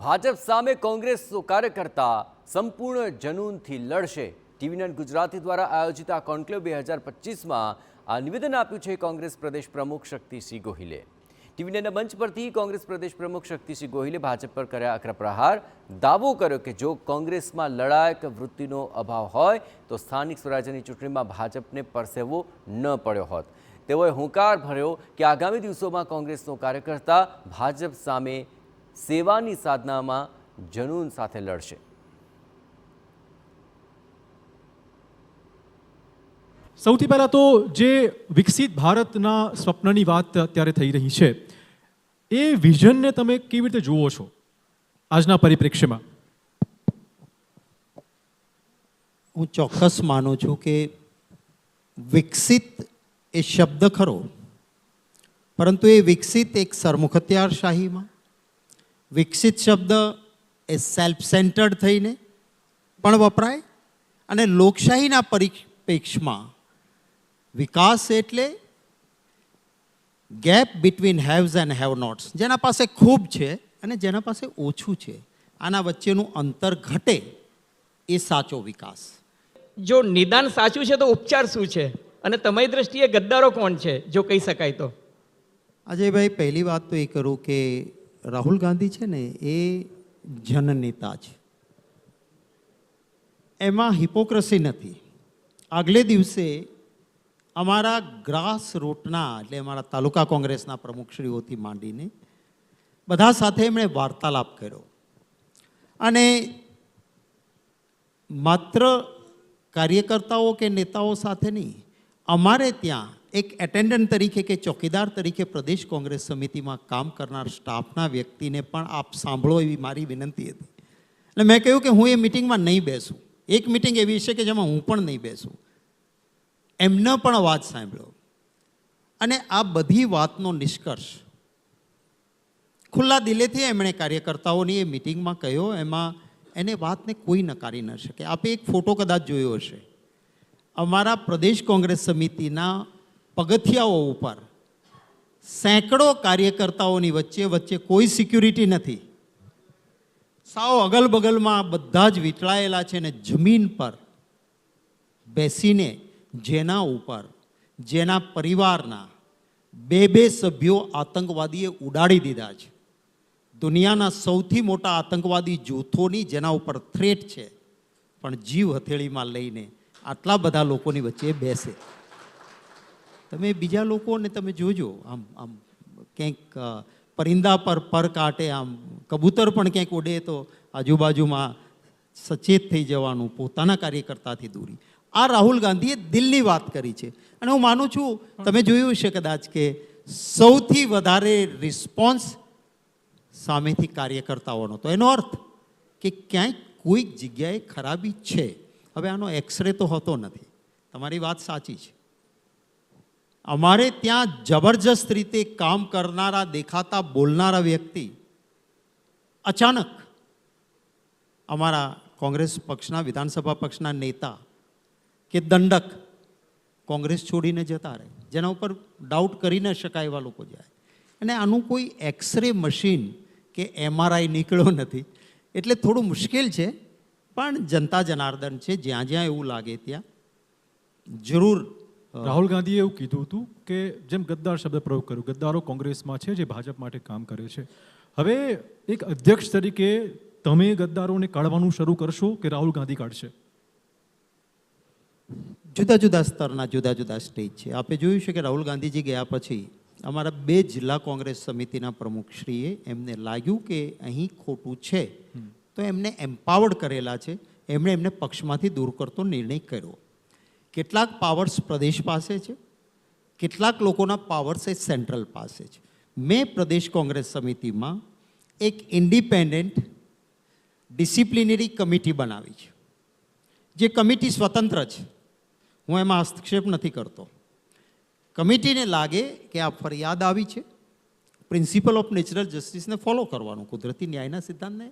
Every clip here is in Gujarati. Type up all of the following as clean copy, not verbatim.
ભાજપ સામે કોંગ્રેસનો કાર્યકર્તા સંપૂર્ણ જનૂનથી લડશે। ટીવી9 ગુજરાતી દ્વારા આયોજિત આ કોન્ક્લેવ 2025માં આ નિવેદન આપ્યું છે કોંગ્રેસ પ્રદેશ પ્રમુખ શક્તિસિંહ ગોહિલે। ટીવી9ના મંચ પરથી કોંગ્રેસ પ્રદેશ પ્રમુખ શક્તિસિંહ ગોહિલે ભાજપ પર કર્યા આકરા પ્રહાર। દાવો કર્યો કે જો કોંગ્રેસમાં લડાયક વૃત્તિનો અભાવ હોય તો સ્થાનિક સ્વરાજ્યની ચૂંટણીમાં ભાજપને પરસેવો ન પડ્યો હોત। તેઓએ હુંકાર ભર્યો કે આગામી દિવસોમાં કોંગ્રેસનો કાર્યકર્તા ભાજપ સામે સેવાની સાધનામાં જનૂન સાથે લડશે। સૌથી પહેલાં તો જે વિકસિત ભારતના સ્વપ્નની વાત અત્યારે થઈ રહી છે એ વિઝનને તમે કેવી રીતે જુઓ છો આજના પરિપ્રેક્ષ્યમાં? હું ચોક્કસ માનું છું કે વિકસિત એ શબ્દ ખરો, પરંતુ એ વિકસિત એક સરમુખત્યારશાહીમાં, વિકસિત શબ્દ એ સેલ્ફ સેન્ટર્ડ થઈને પણ વપરાય અને લોકશાહીના પરિપ્રેક્ષમાં વિકાસ એટલે gap between haves and have nots, જેના પાસે ખૂબ છે અને જેના પાસે ઓછું છે, આના વચ્ચેનું અંતર ઘટે એ સાચો વિકાસ। જો નિદાન સાચું છે તો ઉપચાર શું છે અને તમારી દ્રષ્ટિએ ગદ્દારો કોણ છે જો કહી શકાય તો? અજયભાઈ, પહેલી વાત તો એ કરું કે રાહુલ ગાંધી છે ને એ જનનેતા છે, એમાં હિપોક્રેસી નથી। આગલે દિવસે અમારા ગ્રાસ રૂટના એટલે અમારા તાલુકા કોંગ્રેસના પ્રમુખશ્રીઓથી માંડીને બધા સાથે એમણે વાર્તાલાપ કર્યો અને માત્ર કાર્યકર્તાઓ કે નેતાઓ સાથે નહીં, અમારે ત્યાં એક એટેન્ડન્ટ તરીકે કે ચોકીદાર તરીકે પ્રદેશ કોંગ્રેસ સમિતિમાં કામ કરનાર સ્ટાફના વ્યક્તિને પણ આપ સાંભળો એવી મારી વિનંતી હતી। એટલે મેં કહ્યું કે હું એ મિટિંગમાં નહીં બેસું, એક મિટિંગ એવી છે કે જેમાં હું પણ નહીં બેસું। એમનો પણ અવાજ સાંભળ્યો અને આ બધી વાતનો નિષ્કર્ષ ખુલ્લા દિલેથી એમણે કાર્યકર્તાઓની એ મિટિંગમાં કહ્યો, એમાં એને વાતને કોઈ નકારી ન શકે। આપે એક ફોટો કદાચ જોયો હશે, અમારા પ્રદેશ કોંગ્રેસ સમિતિના પગથિયાઓ ઉપર સેંકડો કાર્યકર્તાઓની વચ્ચે વચ્ચે કોઈ સિક્યુરિટી નથી, સાવ અગલ બગલમાં બધા જ વીંટળાયેલા છે ને જમીન પર બેસીને જેના ઉપર જેના પરિવારના બે સભ્યો આતંકવાદીએ ઉડાડી દીધા છે, દુનિયાના સૌથી મોટા આતંકવાદી જૂથોની જેના ઉપર થ્રેટ છે, પણ જીવ હથેળીમાં લઈને આટલા બધા લોકોની વચ્ચે બેસે। તમે બીજા લોકોને તમે જોજો, આમ આમ ક્યાંક પરિંદા પર કાંટે, આમ કબૂતર પણ ક્યાંક ઉડે તો આજુબાજુમાં સચેત થઈ જવાનું, પોતાના કાર્યકર્તાથી દૂરી। આ રાહુલ ગાંધીએ દિલની વાત કરી છે અને હું માનું છું તમે જોયું છે કદાચ કે સૌથી વધારે રિસ્પોન્સ સામેથી કાર્યકર્તાઓનો, તો એનો અર્થ કે ક્યાંય કોઈક જગ્યાએ ખરાબી છે। હવે આનો એક્સરે તો હોતો નથી, તમારી વાત સાચી છે। અમારે ત્યાં જબરજસ્ત રીતે કામ કરનારા દેખાતા બોલનારા વ્યક્તિ અચાનક અમારા કોંગ્રેસ પક્ષના વિધાનસભા પક્ષના નેતા કે દંડક કોંગ્રેસ છોડીને જતા રહે, જેના ઉપર ડાઉટ કરી ન શકાય એવા લોકો જાય, અને આનું કોઈ એક્સરે મશીન કે MRI નીકળ્યો નથી, એટલે થોડું મુશ્કેલ છે। પણ જનતા જનાર્દન છે, જ્યાં જ્યાં એવું લાગે ત્યાં જરૂર। રાહુલ ગાંધીએ એવું કીધું હતું કે જેમ ગદ્દાર શબ્દ પ્રયોગ કર્યો, ગદ્દારો કોંગ્રેસમાં છે જે ભાજપ માટે કામ કરે છે। હવે એક અધ્યક્ષ તરીકે તમે ગદ્દારોને કાઢવાનું શરૂ કરશો કે રાહુલ ગાંધી કાઢશે? જુદા જુદા સ્તરના જુદા જુદા સ્ટેજ છે। આપે જોયું છે કે રાહુલ ગાંધીજી ગયા પછી અમારા 2 જિલ્લા કોંગ્રેસ સમિતિના પ્રમુખશ્રીએ એમને લાગ્યું કે અહીં ખોટું છે તો એમને એમ્પાવર્ડ કરેલા છે, એમણે એમને પક્ષમાંથી દૂર કરતો નિર્ણય કર્યો। કેટલાક પાવર્સ પ્રદેશ પાસે છે, કેટલાક લોકોના પાવર્સ એ સેન્ટ્રલ પાસે છે। મેં પ્રદેશ કોંગ્રેસ સમિતિમાં એક ઇન્ડિપેન્ડન્ટ ડિસિપ્લિનરી કમિટી બનાવી છે, જે કમિટી સ્વતંત્ર છે, હું એમાં હસ્તક્ષેપ નથી કરતો। કમિટીને લાગે કે આ ફરિયાદ આવી છે, પ્રિન્સિપલ ઓફ નેચરલ જસ્ટિસને ફોલો કરવાનું, કુદરતી ન્યાયના સિદ્ધાંતને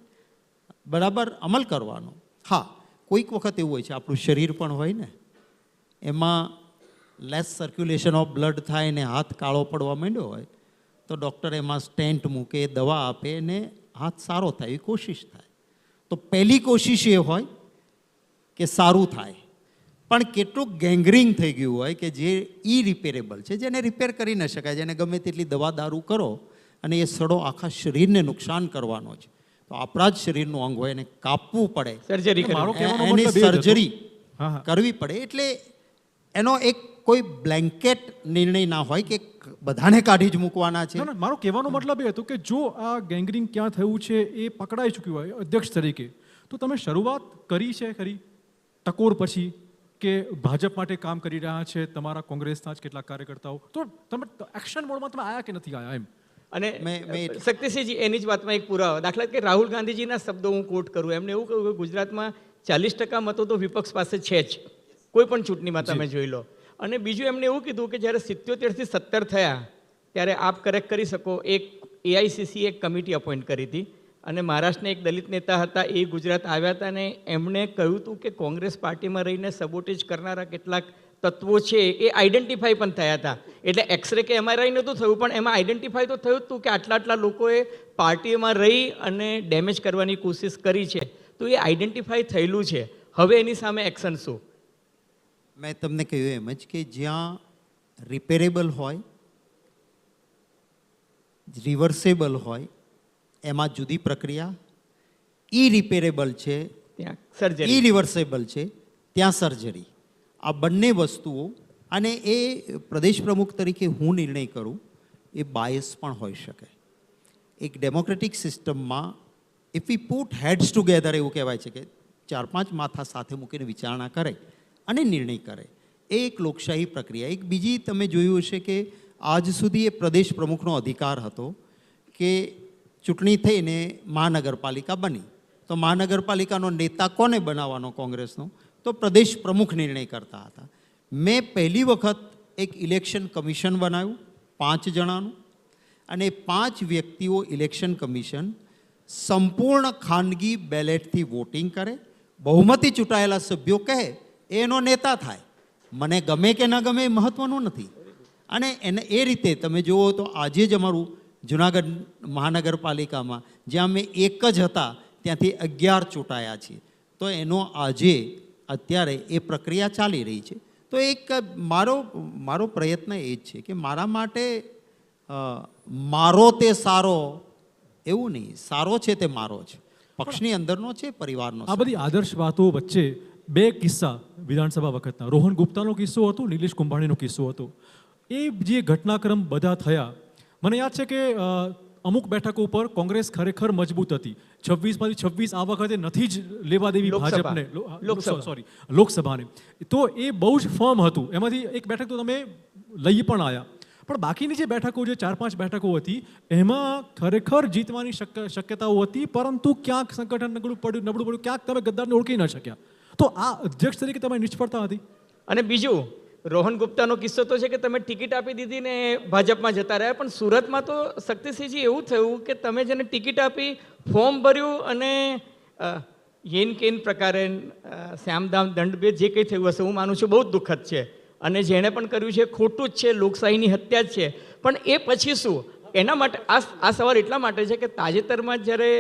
બરાબર અમલ કરવાનો। હા, કોઈક વખત એવું હોય છે, આપણું શરીર પણ હોય ને, એમાં લેસ સર્ક્યુલેશન ઓફ બ્લડ થાય ને હાથ કાળો પડવા માંડ્યો હોય તો ડૉક્ટર એમાં સ્ટેન્ટ મૂકે, દવા આપે ને હાથ સારો થાય એવી કોશિશ થાય. તો પહેલી કોશિશ એ હોય કે સારું થાય, પણ કેટલું ગેંગરિંગ થઈ ગયું હોય કે જે ઇરિપેરેબલ છે, જેને રિપેર કરી ન શકાય, જેને ગમે તેટલી દવા દારૂ કરો અને એ સડો આખા શરીરને નુકસાન કરવાનો છે. તો આપણા જ શરીરનું અંગ હોય એને કાપવું પડે, સર્જરી મારો કરવી. કહેવાનો એની મતલબ એ જ હતો. સર્જરી હા, હા. કરવી પડે. એટલે એનો એક કોઈ બ્લેન્કેટ નિર્ણય ના હોય કે બધાને કાઢી જ મૂકવાના છે. ના ના, મારો કહેવાનો મતલબ એ હતો કે જો આ ગેંગરિંગ ક્યાં થયું છે એ પકડાઈ ચૂક્યું હોય અધ્યક્ષ તરીકે, તો તમે શરૂઆત કરી છે ખરી ટકોર પછી કે ભાજપ માટે કામ કરી રહ્યા છે તમારા કોંગ્રેસના જ કેટલાક કાર્યકર્તાઓ, તો તમે એક્શન મોડમાં તમે આયા કે નથી આયા એમ? અને મેં- શક્તિસિંહજી એની જ વાતમાં એક પુરાવો, દાખલા તરીકે રાહુલ ગાંધીજીના શબ્દો હું કોટ કરું, એમને એવું કહ્યું કે ગુજરાતમાં 40% મતો તો વિપક્ષ પાસે છે જ, કોઈ પણ ચૂંટણીમાં તમે જોઈ લો. અને બીજું એમને એવું કીધું કે જ્યારે 77 થી 17 થયા ત્યારે આપ કરેક્ટ કરી શકો, એક એઆઈસીસી એક કમિટી અપોઇન્ટ કરી હતી અને મહારાષ્ટ્રના એક દલિત નેતા હતા, એ ગુજરાત આવ્યા હતા અને એમણે કહ્યું હતું કે કોંગ્રેસ પાર્ટીમાં રહીને સબોટેજ કરનારા કેટલાક તત્વો છે એ આઈડેન્ટિફાઈ પણ થયા હતા. એટલે એક્સરે કે એમઆરઆઈ નહોતું થયું, પણ એમાં આઈડેન્ટિફાઈ તો થયું હતું કે આટલા લોકોએ પાર્ટીમાં રહી અને ડેમેજ કરવાની કોશિશ કરી છે. તો એ આઈડેન્ટિફાઈ થયેલું છે. હવે એની સામે એક્શન શું? મેં તમને કહ્યું એમ જ કે જ્યાં રિપેરેબલ હોય, રિવર્સેબલ હોય, એમાં જુદી પ્રક્રિયા, ઇરિપેરેબલ છે, ત્યાં સર્જરી. ઇરિવર્સેબલ છે, ત્યાં સર્જરી. આ બંને વસ્તુઓ, અને એ પ્રદેશ પ્રમુખ તરીકે હું નિર્ણય કરું એ બાયસ પણ હોઈ શકે. એક ડેમોક્રેટિક સિસ્ટમમાં if V put heads together, એવું કહેવાય છે કે 4-5 માથા સાથે મૂકીને વિચારણા કરે અને નિર્ણય કરે, એ એક લોકશાહી પ્રક્રિયા. એક બીજી તમે જોયું હશે કે આજ સુધી એ પ્રદેશ પ્રમુખનો અધિકાર હતો કે ચૂંટણી થઈને મહાનગરપાલિકા બની તો મહાનગરપાલિકાનો નેતા કોને બનાવવાનો કોંગ્રેસનો, તો પ્રદેશ પ્રમુખ નિર્ણય કરતા હતા. મેં પહેલી વખત એક ઇલેક્શન કમિશન બનાવ્યું 5 જણાનું, અને 5 વ્યક્તિઓ ઇલેક્શન કમિશન સંપૂર્ણ ખાનગી બેલેટથી વોટિંગ કરે, બહુમતી ચૂંટાયેલા સભ્યો કહે એનો નેતા થાય. મને ગમે કે ન ગમે એ મહત્વનું નથી. અને એને એ રીતે તમે જુઓ તો આજે જ અમારું જુનાગઢ મહાનગરપાલિકામાં જ્યાં અમે એક જ હતા ત્યાંથી 11 ચૂંટાયા છીએ. તો એનો આજે અત્યારે એ પ્રક્રિયા ચાલી રહી છે. તો એક મારો પ્રયત્ન એ જ છે કે મારા માટે મારો તે સારો એવું નહીં, સારો છે તે મારો છે, પક્ષની અંદરનો છે, પરિવારનો છે. આ બધી આદર્શ વાતો વચ્ચે 2 કિસ્સા વિધાનસભા વખતના, રોહન ગુપ્તાનો કિસ્સો હતો, નિલેશ કુંભાણીનો કિસ્સો હતો. એ જે ઘટનાક્રમ બધા થયા, મને યાદ છે કે અમુક બેઠકો ઉપર કોંગ્રેસ ખરેખર મજબૂત હતી. 26માંથી 26 આ વખતે નથી જ લેવા દેવી ભાજપને, લોકસભાને. તો એ બહુ જ ફર્મ હતું. એમાંથી એક બેઠક તો તમે લઈ પણ આવ્યા, પણ બાકીની જે બેઠકો, જે 4-5 બેઠકો હતી, એમાં ખરેખર જીતવાની શક્યતાઓ હતી, પરંતુ ક્યાંક સંગઠન નબળું પડ્યું, ક્યાંક તમે ગદ્દારને ઓળખી ન શક્યા. તો આ અધ્યક્ષ તરીકે તમારી નિષ્ફળતા હતી. અને બીજું, રોહન ગુપ્તાનો કિસ્સો તો છે કે તમે ટિકિટ આપી દીધી ને ભાજપમાં જતા રહ્યા, પણ સુરતમાં તો શક્તિસિંહજી એવું થયું કે તમે જેને ટિકિટ આપી, ફોર્મ ભર્યું અને યેન કેન પ્રકારે શ્યામદામ દંડભેદ જે કંઈ થયું હશે, હું માનું છું બહુ જ દુઃખદ છે, અને જેણે પણ કર્યું છે ખોટું જ છે, લોકશાહીની હત્યા જ છે. પણ એ પછી શું? એના માટે આ સવાલ એટલા માટે છે કે તાજેતરમાં જ્યારે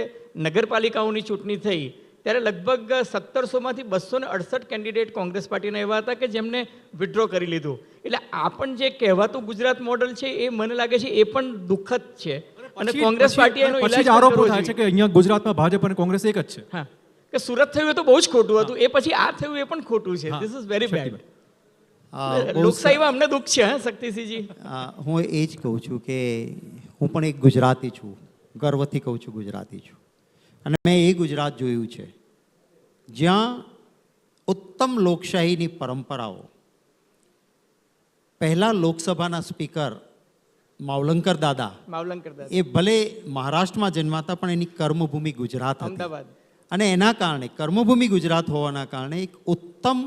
નગરપાલિકાઓની ચૂંટણી થઈ ત્યારે લગભગ 1700માંથી 268 કેન્ડિડેટ કોંગ્રેસ પાર્ટીના એવા હતા કે જેમને વિથડ્રો કરી લીધું. એટલે આ પણ જે કહેવાતું ગુજરાત મોડલ છે એ મને લાગે છે એ પણ દુઃખદ છે. અને કોંગ્રેસ પાર્ટી એનો પછી જ આરોપ થાય છે કે અહીંયા ગુજરાતમાં ભાજપ અને કોંગ્રેસ એક જ છે. હા, કે સુરત થયું એ તો બહુ જ ખોટું હતું, એ પછી આ થયું એ પણ ખોટું છે. This is very bad. લોકશાહીમાં અમને દુઃખ છે. હા શક્તિસિંહજી, હું એ જ કહું છું કે હું પણ એક ગુજરાતી છું, ગર્વથી કહું છું ગુજરાતી છું, અને મેં એ ગુજરાત જોયું છે જ્યાં ઉત્તમ લોકશાહીની પરંપરાઓ, પહેલા લોકસભાના સ્પીકર માવલંકર દાદા, એ ભલે મહારાષ્ટ્રમાં જન્માતા પણ એની કર્મભૂમિ ગુજરાત હતી, અમદાવાદ. અને એના કારણે કર્મભૂમિ ગુજરાત હોવાના કારણે એક ઉત્તમ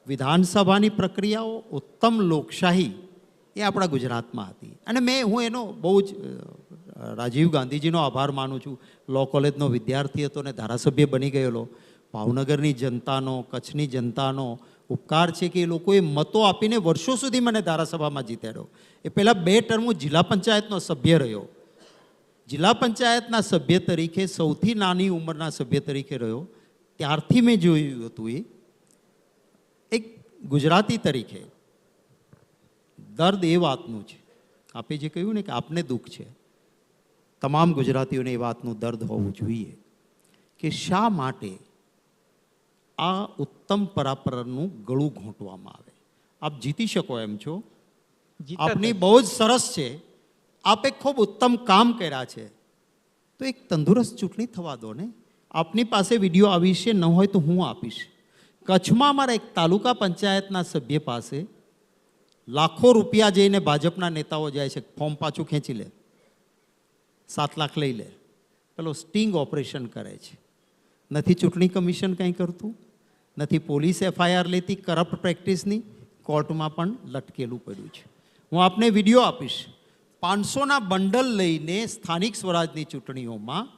વિધાનસભાની પ્રક્રિયાઓ, ઉત્તમ લોકશાહી એ આપણા ગુજરાતમાં હતી. અને હું એનો બહુ જ રાજીવ ગાંધીજીનો આભાર માનું છું. લો કોલેજનો વિદ્યાર્થી હતો ને ધારાસભ્ય બની ગયેલો. ભાવનગરની જનતાનો, કચ્છની જનતાનો ઉપકાર છે કે એ લોકોએ મતો આપીને વર્ષો સુધી મને ધારાસભામાં જીતાડ્યો. એ પહેલાં 2 ટર્મ હું જિલ્લા પંચાયતનો સભ્ય રહ્યો. જિલ્લા પંચાયતના સભ્ય તરીકે સૌથી નાની ઉંમરના સભ્ય તરીકે રહ્યો ત્યારથી મેં જોયું હતું એક ગુજરાતી તરીકે દર્દ એ વાતનું છે, આપે જે કહ્યું ને કે આપને દુઃખ છે, તમામ ગુજરાતીઓને એ વાતનું દર્દ હોવું જોઈએ કે શા માટે આ ઉત્તમ પરાપરનું ગળું ઘૂંટવામાં આવે. આપ જીતી શકો એમ છો, આપની બહુ જ સરસ છે, આપે ખૂબ ઉત્તમ કામ કર્યા છે, તો એક તંદુરસ્ત ચૂંટણી થવા દો ને. આપની પાસે વિડીયો આવી છે, ન હોય તો હું આપીશ. કચ્છમાં અમારા એક તાલુકા પંચાયતના સભ્ય પાસે લાખો રૂપિયા જઈને ભાજપના નેતાઓ જાય છે, ફોર્મ પાછું ખેંચી લે, 7 લાખ લઈ લે, પેલો સ્ટિંગ ઓપરેશન કરે છે. નથી ચૂંટણી કમિશન કંઈ કરતું, નથી પોલીસ FIR લેતી કરપ્ટ પ્રેક્ટિસની, કોર્ટમાં પણ લટકેલું પડ્યું છે. હું આપને વિડીયો આપીશ. 500ના બંડલ લઈને સ્થાનિક સ્વરાજની ચૂંટણીઓમાં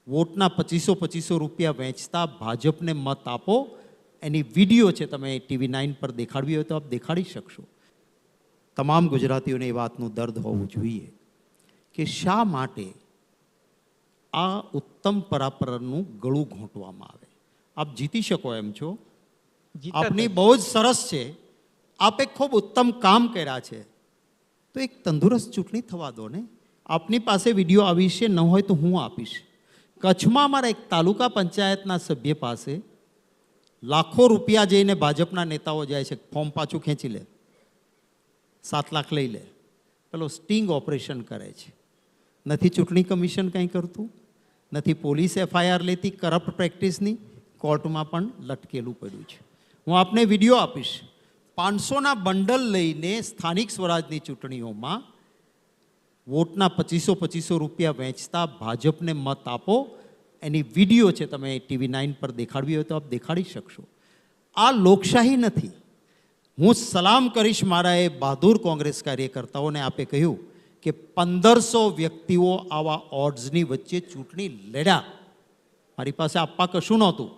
વોટના 2500 રૂપિયા વેચતા ભાજપને મત આપો, એની વિડીયો છે, તમે TV 9 પર દેખાડવી હોય તો આપ દેખાડી શકશો. તમામ ગુજરાતીઓને એ વાતનું દર્દ હોવું જોઈએ કે શા માટે આ ઉત્તમ પરાપરનું ગળું ઘૂંટવામાં આવે. આપ જીતી શકો એમ છો, આપની બહુ જ સરસ છે, આપે ખૂબ ઉત્તમ કામ કર્યા છે, તો એક તંદુરસ્ત ચૂંટણી થવા દો ને. આપની પાસે વિડીયો આવી છે, ન હોય તો હું આપીશ. કચ્છમાં અમારા એક તાલુકા પંચાયતના સભ્ય પાસે લાખો રૂપિયા જઈને ભાજપના નેતાઓ જાય છે, ફોર્મ પાછું ખેંચી લે, 7 લાખ લઈ લે, પેલો સ્ટિંગ ઓપરેશન કરે છે. નથી ચૂંટણી કમિશન કંઈ કરતું, નથી પોલીસ FIR લેતી કરપ્ટ પ્રેક્ટિસની, કોર્ટમાં પણ લટકેલું પડ્યું છે. હું આપને વિડીયો આપીશ. 500ના બંડલ લઈને સ્થાનિક સ્વરાજની ચૂંટણીઓમાં વોટના 2500 રૂપિયા વેચતા ભાજપને મત આપો, એની વિડીયો છે, તમે TV 9 પર દેખાડવી હોય તો આપ દેખાડી શકશો. આ લોકશાહી નથી. હું સલામ કરીશ મારા એ બહાદુર કોંગ્રેસ કાર્યકર્તાઓને. આપે કહ્યું કે 1500 વ્યક્તિઓ આવા ઓડ્સની વચ્ચે ચૂંટણી લડ્યા, મારી પાસે આપવા કશું નહોતું,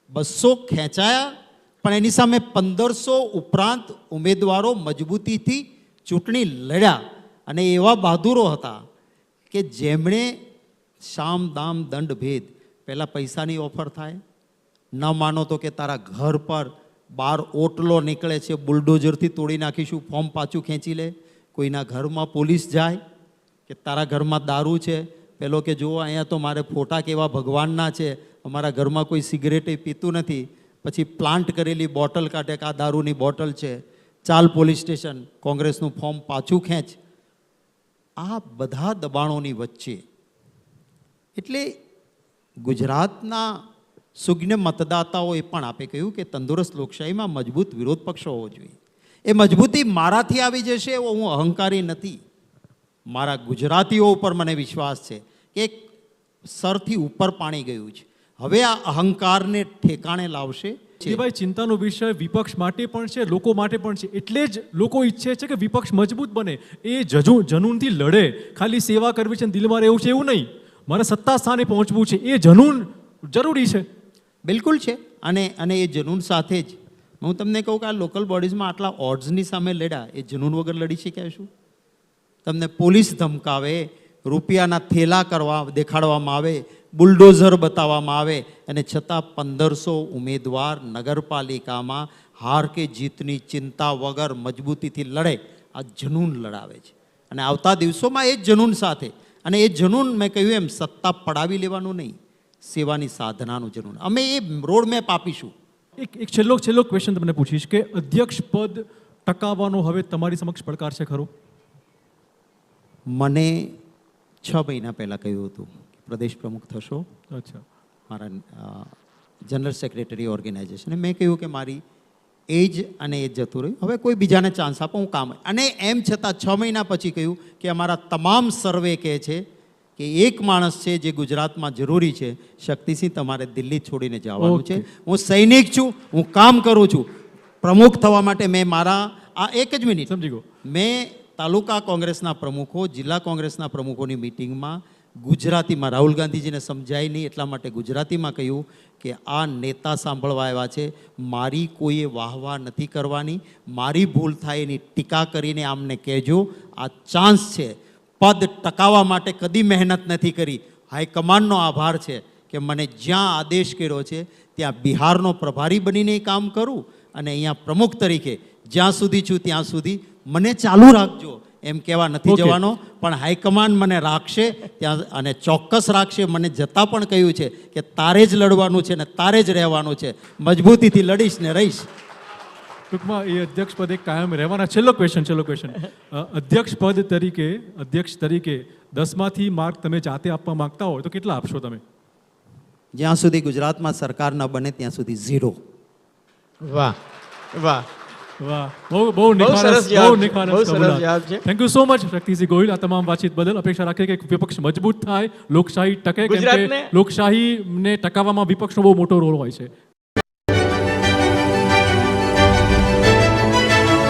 200 ખેંચાયા, પણ એની સામે 1500 ઉપરાંત ઉમેદવારો મજબૂતીથી ચૂંટણી લડ્યા. અને એવા બહાદુરો હતા કે જેમણે શામ દામ દંડ ભેદ, પહેલાં પૈસાની ઓફર થાય, ન માનો તો કે તારા ઘર પર બહાર ઓટલો નીકળે છે, બુલડોઝરથી તોડી નાખીશું, ફોર્મ પાછું ખેંચી લે. કોઈના ઘરમાં પોલીસ જાય કે તારા ઘરમાં દારૂ છે, પેલો કે જુઓ અહીંયા તો મારે ફોટા કેવા ભગવાનના છે, અમારા ઘરમાં કોઈ સિગરેટે પીતું નથી, પછી પ્લાન્ટ કરેલી બોટલ કાઢે કે આ દારૂની બોટલ છે, ચાલ પોલીસ સ્ટેશન, કોંગ્રેસનું ફોર્મ પાછું ખેંચ. આ બધા દબાણોની વચ્ચે એટલે ગુજરાતના સુજ્ઞ મતદાતાઓએ પણ આપે કહ્યું કે તંદુરસ્ત લોકશાહીમાં મજબૂત વિરોધ પક્ષ હોવો જોઈએ. એ મજબૂતી મારાથી આવી જશે એવો હું અહંકારી નથી. મારા ગુજરાતીઓ ઉપર મને વિશ્વાસ છે કે એક સરથી ઉપર પાણી ગયું છે. હવે આ અહંકારને ઠેકાણે લાવશે. ભાઈ, ચિંતાનો વિષય વિપક્ષ માટે પણ છે, લોકો માટે પણ છે. એટલે જ લોકો ઈચ્છે છે કે વિપક્ષ મજબૂત બને, એ જનૂનથી લડે. ખાલી સેવા કરવી છે, દિલમાં રહેવું છે એવું નહીં, મારે સત્તા સ્થાને પહોંચવું છે, એ જનૂન જરૂરી છે. બિલકુલ છે. અને એ જનૂન સાથે જ હું તમને કહું કે આ લોકલ બોડીઝમાં આટલા ઓડ્સની સામે લડ્યા, એ જનૂન વગર લડી શક્યા શું? તમને પોલીસ ધમકાવે, રૂપિયાના થેલા દેખાડવામાં આવે, બુલડોઝર બતાવવામાં આવે, અને છતાં 1500 ઉમેદવાર નગરપાલિકામાં હાર કે જીતની ચિંતા વગર મજબૂતીથી લડે. આ જનૂન લડાવે છે. અને આવતા દિવસોમાં એ જ જનૂન સાથે, અને એ જનૂન મેં કહ્યું એમ સત્તા પડાવી લેવાનું નહીં, સેવાની સાધનાનું જનૂન. અમે એ રોડ મેપ આપીશું. એક છેલ્લો ક્વેશ્ચન તમને પૂછીશ કે અધ્યક્ષ પદ ટકાવવાનો હવે તમારી સમક્ષ પડકાર છે ખરો? મને 6 મહિના પહેલાં કહ્યું હતું પ્રદેશ પ્રમુખ થશો. અચ્છા. મારા જનરલ સેક્રેટરી ઓર્ગેનાઇઝેશન, મેં કહ્યું કે મારી એજ અને એજ જતું રહ્યું, હવે કોઈ બીજાને ચાન્સ આપો, હું કામ. અને એમ છતાં 6 મહિના પછી કહ્યું કે અમારા તમામ સર્વે કહે છે કે એક માણસ છે જે ગુજરાતમાં જરૂરી છે, શક્તિસિંહ તમારે દિલ્હી છોડીને જવાનું છે. હું સૈનિક છું, હું કામ કરું છું. પ્રમુખ થવા માટે મેં મારા એક જ મિનિટ સમજી ગયો, મેં તાલુકા કોંગ્રેસના પ્રમુખો, જિલ્લા કોંગ્રેસના પ્રમુખોની મિટિંગમાં ગુજરાતીમાં, રાહુલ ગાંધીજીને સમજાય નહીં એટલા માટે ગુજરાતીમાં કહ્યું કે આ નેતા સાંભળવા આવ્યા છે, મારી કોઈએ વાહવાહ નથી કરવાની, મારી ભૂલ થાય એની ટીકા કરીને આમને કહેજો, આ ચાન્સ છે. પદ ટકાવવા માટે કદી મહેનત નથી કરી. હાઈકમાન્ડનો આભાર છે કે મને જ્યાં આદેશ કર્યો છે ત્યાં બિહારનો પ્રભારી બનીને કામ કરું અને અહીંયા પ્રમુખ તરીકે જ્યાં સુધી છું ત્યાં સુધી મને ચાલુ રાખજો એમ કહેવા નથી Okay. જવાનો, પણ હાઈકમાન્ડ મને રાખશે ત્યાં અને ચોક્કસ રાખશે. મને જતાં પણ કહ્યું છે કે તારે જ લડવાનું છે ને તારે જ રહેવાનું છે, મજબૂતીથી લડીશ ને રહીશ. ટૂંકમાં એ અધ્યક્ષ પદે કાયમ રહેવાના. છેલ્લો ક્વેશ્ચન અધ્યક્ષ તરીકે 10માંથી માર્ક તમે જાતે આપવા માંગતા હોય તો કેટલા આપશો તમે? જ્યાં સુધી ગુજરાતમાં સરકાર ન બને ત્યાં સુધી 0. વાહ વાહ, વાહ, બહુ બહુ સરસ જવાબ છે, બહુ સરસ જવાબ છે. Thank you so much Shaktisinh Gohil આ તમામ વાતચીત બદલ. અપેક્ષા રાખીએ કે વિપક્ષ મજબૂત થાય, લોકશાહી ટકે, કેમ કે ગુજરાતને- લોકશાહીને ટકાવવામાં વિપક્ષનો બહુ મોટો રોલ હોય છે.